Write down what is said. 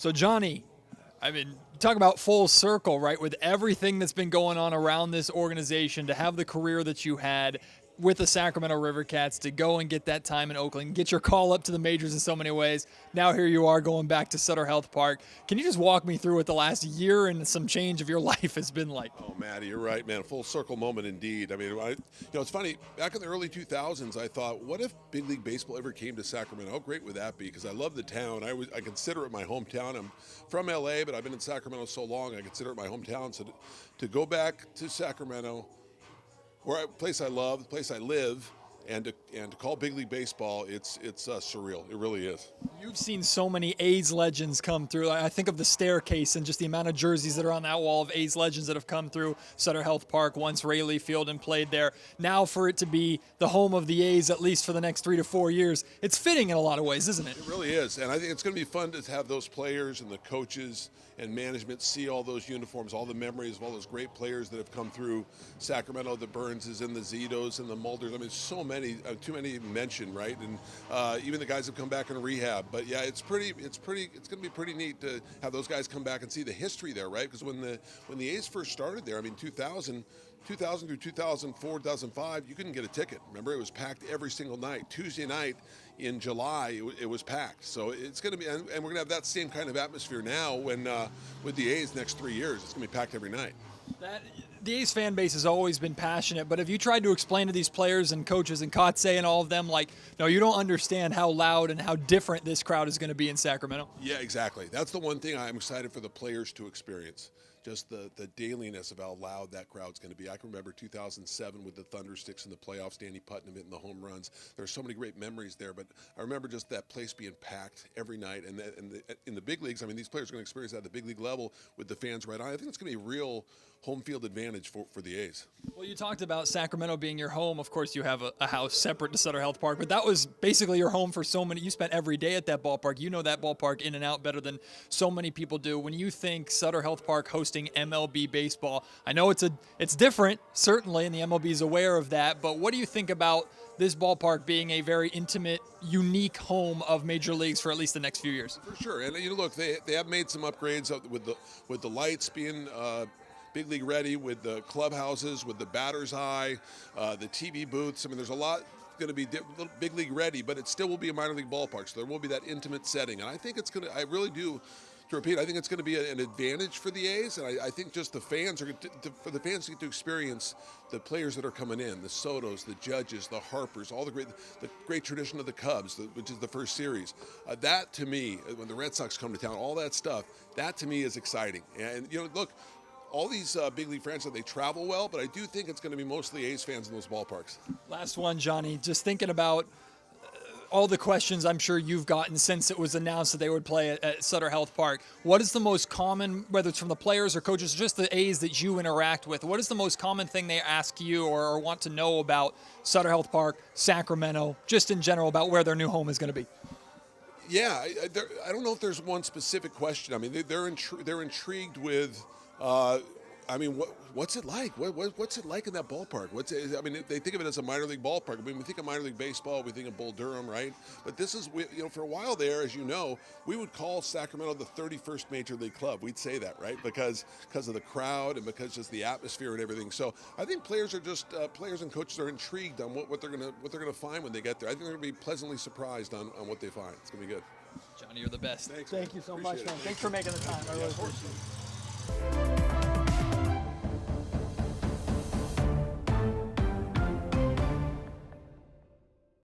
So, Johnny, I mean, talk about full circle, right? With everything that's been going on around this organization, to have the career that you had with the Sacramento River Cats, to go and get that time in Oakland, get your call up to the majors in so many ways. Now here you are going back to Sutter Health Park. Can you just walk me through what the last year and some change of your life has been like? Oh, Matty, you're right, man. Full circle moment indeed. I mean, it's funny. Back in the early 2000s, I thought, what if Big League Baseball ever came to Sacramento? How great would that be? Because I love the town. I consider it my hometown. I'm from LA, but I've been in Sacramento so long, I consider it my hometown. So to go back to Sacramento, where a place I love, the place I live, and to call Big League Baseball, it's surreal. It really is. You've seen so many A's legends come through. I think of the staircase and just the amount of jerseys that are on that wall of A's legends that have come through Sutter Health Park, once Rayleigh Field, and played there. Now for it to be the home of the A's, at least for the next 3 to 4 years, it's fitting in a lot of ways, isn't it? It really is. And I think it's going to be fun to have those players and the coaches and management see all those uniforms, all the memories of all those great players that have come through Sacramento, the Burnses and the Zitos and the Mulders. I mean, so many, too many to mention, right? And even the guys have come back in rehab. But yeah, it's going to be pretty neat to have those guys come back and see the history there, right? Because when the A's first started there, I mean, 2000 through 2004, 2005, you couldn't get a ticket. Remember, it was packed every single night. Tuesday night in July, it was packed. So it's going to be, and we're going to have that same kind of atmosphere now when with the A's next 3 years. It's going to be packed every night. The A's fan base has always been passionate, but have you tried to explain to these players and coaches and Kotze and all of them, like, no, you don't understand how loud and how different this crowd is going to be in Sacramento? Yeah, exactly. That's the one thing I'm excited for the players to experience. Just the dailiness of how loud that crowd's going to be. I can remember 2007 with the Thundersticks in the playoffs, Danny Putnam hitting the home runs. There's so many great memories there, but I remember just that place being packed every night. And in the big leagues, I mean, these players are going to experience that at the big league level with the fans right on. I think it's going to be a real home field advantage for the A's. Well, you talked about Sacramento being your home. Of course, you have a house separate to Sutter Health Park, but that was basically your home for so many. You spent every day at that ballpark. You know that ballpark in and out better than so many people do. When you think Sutter Health Park hosting MLB baseball, I know it's different, certainly, and the MLB is aware of that, but what do you think about this ballpark being a very intimate, unique home of major leagues for at least the next few years? For sure. And look, they have made some upgrades with the lights being big league ready, with the clubhouses, with the batter's eye, the TV booths. I mean, there's a lot going to be big league ready, but it still will be a minor league ballpark, so there will be that intimate setting. And I think it's going to, I really do, to repeat, I think it's going to be an advantage for the A's, and I think just the fans are for the fans to get to experience the players that are coming in, the Sotos, the Judges, the Harpers, all the great tradition of the Cubs, which is the first series. That to me, when the Red Sox come to town, all that stuff, that to me is exciting. And look, all these big league franchises, they travel well, but I do think it's going to be mostly A's fans in those ballparks. Last one, Johnny. Just thinking about all the questions I'm sure you've gotten since it was announced that they would play at Sutter Health Park. What is the most common, whether it's from the players or coaches, or just the A's that you interact with, what is the most common thing they ask you or want to know about Sutter Health Park, Sacramento, just in general about where their new home is going to be? Yeah, I don't know if there's one specific question. I mean, they're intrigued with. I mean, what's it like? What's it like in that ballpark? I mean, they think of it as a minor league ballpark. I mean, we think of minor league baseball, we think of Bull Durham, right? But this is, for a while there, as you know, we would call Sacramento the 31st major league club. We'd say that, right? Because of the crowd and because just the atmosphere and everything. So I think players and coaches are intrigued on what they're gonna find when they get there. I think they're gonna be pleasantly surprised on what they find. It's gonna be good. Johnny, you're the best. Thanks. Thank you so much, man. Thanks for making the time. I really appreciate it.